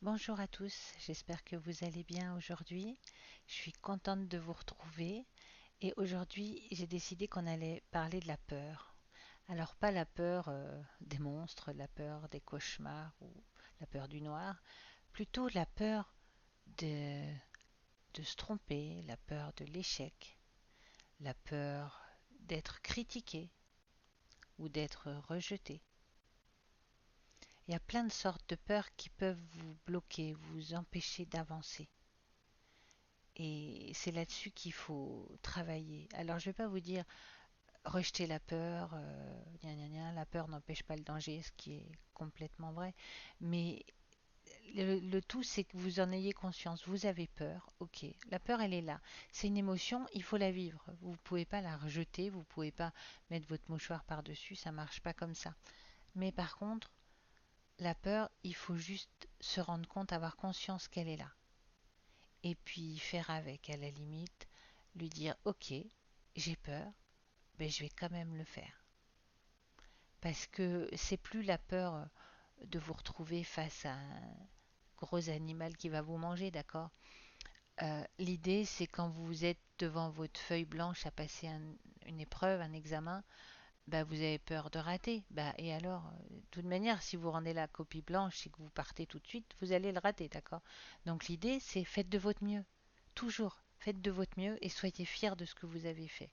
Bonjour à tous, j'espère que vous allez bien aujourd'hui. Je suis contente de vous retrouver et aujourd'hui j'ai décidé qu'on allait parler de la peur. Alors pas la peur des monstres, la peur des cauchemars ou la peur du noir, plutôt la peur de, de se tromper, la peur de l'échec, la peur d'être critiqué ou d'être rejeté. Il y a plein de sortes de peurs qui peuvent vous bloquer, vous empêcher d'avancer. Et c'est là-dessus qu'il faut travailler. Alors je ne vais pas vous dire rejeter la peur, gna gna gna, la peur n'empêche pas le danger, ce qui est complètement vrai. Mais le tout, c'est que vous en ayez conscience. Vous avez peur, ok. La peur, elle est là. C'est une émotion, il faut la vivre. Vous ne pouvez pas la rejeter, vous ne pouvez pas mettre votre mouchoir par-dessus, ça ne marche pas comme ça. Mais par contre, la peur, il faut juste se rendre compte, avoir conscience qu'elle est là. Et puis faire avec, à la limite, lui dire ok, j'ai peur, mais je vais quand même le faire. Parce que c'est plus la peur de vous retrouver face à un gros animal qui va vous manger, d'accord. L'idée, c'est quand vous êtes devant votre feuille blanche à passer une épreuve, un examen, bah, vous avez peur de rater. Bah, et alors, de toute manière, si vous rendez la copie blanche et que vous partez tout de suite, vous allez le rater, d'accord. Donc l'idée, c'est faites de votre mieux. Toujours, faites de votre mieux et soyez fiers de ce que vous avez fait.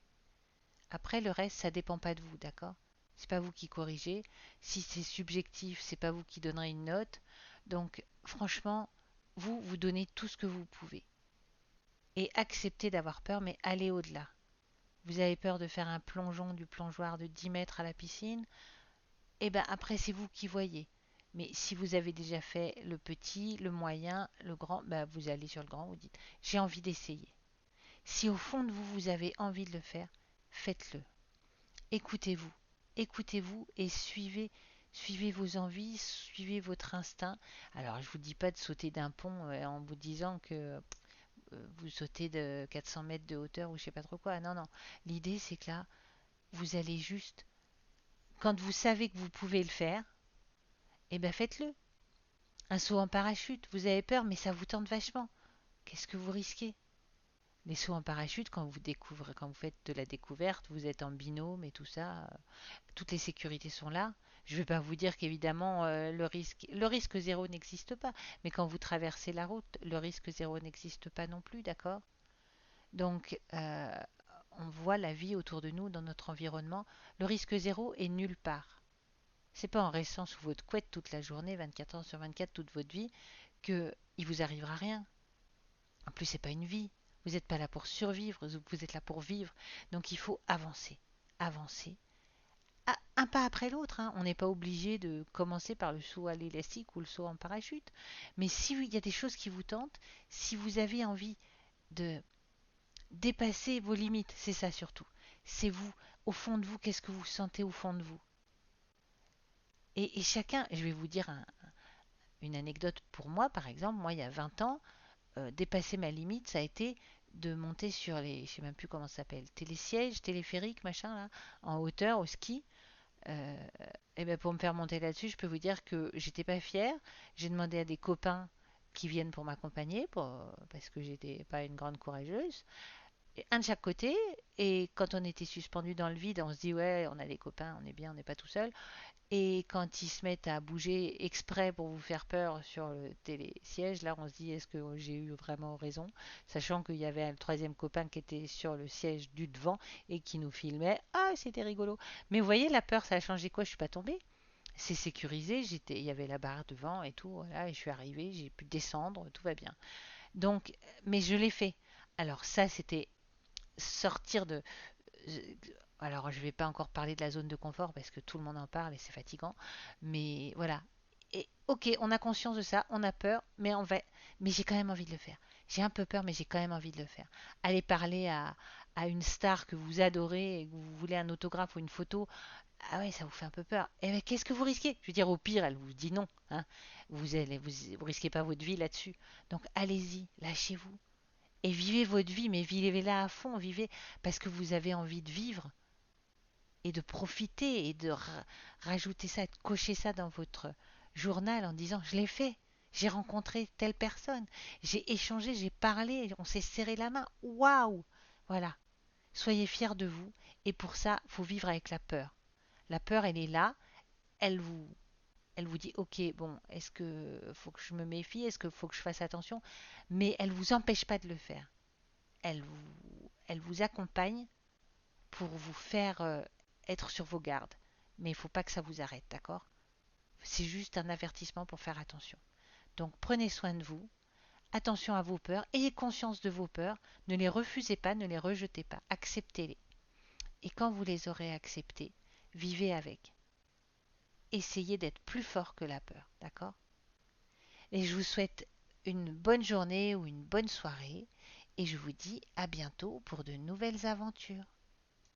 Après, le reste, ça dépend pas de vous, d'accord. C'est pas vous qui corrigez. Si c'est subjectif, c'est pas vous qui donnerez une note. Donc, franchement, vous donnez tout ce que vous pouvez. Et acceptez d'avoir peur, mais allez au-delà. Vous avez peur de faire un plongeon du plongeoir de 10 mètres à la piscine. Eh bien, après, c'est vous qui voyez. Mais si vous avez déjà fait le petit, le moyen, le grand, ben, vous allez sur le grand, vous dites, j'ai envie d'essayer. Si au fond de vous, vous avez envie de le faire, faites-le. Écoutez-vous. Écoutez-vous et suivez vos envies, suivez votre instinct. Alors, je ne vous dis pas de sauter d'un pont en vous disant que vous sautez de 400 mètres de hauteur ou je sais pas trop quoi. Non, non. L'idée, c'est que là, vous allez juste, quand vous savez que vous pouvez le faire, eh ben faites-le. Un saut en parachute, vous avez peur, mais ça vous tente vachement. Qu'est-ce que vous risquez? Les sauts en parachute, quand vous découvrez, quand vous faites de la découverte, vous êtes en binôme et tout ça, toutes les sécurités sont là. Je ne vais pas vous dire qu'évidemment le risque zéro n'existe pas, mais quand vous traversez la route, le risque zéro n'existe pas non plus, d'accord. Donc on voit la vie autour de nous, dans notre environnement. Le risque zéro est nulle part. C'est pas en restant sous votre couette toute la journée, 24 heures sur 24, toute votre vie, que il vous arrivera rien. En plus, c'est pas une vie. Vous n'êtes pas là pour survivre, vous êtes là pour vivre. Donc il faut avancer, avancer, un pas après l'autre, hein. On n'est pas obligé de commencer par le saut à l'élastique ou le saut en parachute. Mais s'il y a des choses qui vous tentent, si vous avez envie de dépasser vos limites, c'est ça surtout. C'est vous, au fond de vous, qu'est-ce que vous sentez au fond de vous. Et chacun, je vais vous dire une anecdote pour moi, par exemple, moi il y a 20 ans, dépasser ma limite, ça a été de monter sur les, je sais même plus comment ça s'appelle, télésièges, téléphériques, machin, là, en hauteur, au ski. Euh, et ben pour me faire monter là-dessus, je peux vous dire que j'étais pas fière. J'ai demandé à des copains qui viennent pour m'accompagner, parce que j'étais pas une grande courageuse, un de chaque côté. Et quand on était suspendu dans le vide, on se dit ouais, on a des copains, on est bien, on n'est pas tout seul. Et quand ils se mettent à bouger exprès pour vous faire peur sur le télésiège, là on se dit est-ce que j'ai eu vraiment raison, sachant qu'il y avait un troisième copain qui était sur le siège du devant et qui nous filmait. Ah, c'était rigolo. Mais vous voyez, la peur, ça a changé quoi? Je suis pas tombée. C'est sécurisé, il y avait la barre devant et tout, voilà, et je suis arrivée, j'ai pu descendre, tout va bien. Donc, mais je l'ai fait. Alors ça, c'était sortir de, alors, je ne vais pas encore parler de la zone de confort parce que tout le monde en parle et c'est fatigant. Mais voilà. Et ok, on a conscience de ça, on a peur, mais mais j'ai quand même envie de le faire. J'ai un peu peur, mais j'ai quand même envie de le faire. Allez parler à une star que vous adorez et que vous voulez un autographe ou une photo. Ah ouais, ça vous fait un peu peur. Et bien, qu'est-ce que vous risquez? Je veux dire, au pire, elle vous dit non, hein. Vous risquez pas votre vie là-dessus. Donc, allez-y, lâchez-vous et vivez votre vie, mais vivez-la à fond, vivez parce que vous avez envie de vivre et de profiter et de rajouter ça, de cocher ça dans votre journal en disant je l'ai fait, J'ai rencontré telle personne, j'ai échangé, j'ai parlé, on s'est serré la main. Waouh! Voilà, soyez fiers de vous. Et pour ça, il faut vivre avec la peur. La peur, elle est là, elle vous, elle vous dit, ok, bon, est-ce que faut que je me méfie, est-ce que faut que je fasse attention, mais elle vous empêche pas de le faire. Elle vous accompagne pour vous faire être sur vos gardes. Mais il ne faut pas que ça vous arrête, d'accord? C'est juste un avertissement pour faire attention. Donc prenez soin de vous, attention à vos peurs, ayez conscience de vos peurs, ne les refusez pas, ne les rejetez pas, acceptez-les. Et quand vous les aurez acceptées, vivez avec. Essayez d'être plus fort que la peur, d'accord? Et je vous souhaite une bonne journée ou une bonne soirée et je vous dis à bientôt pour de nouvelles aventures.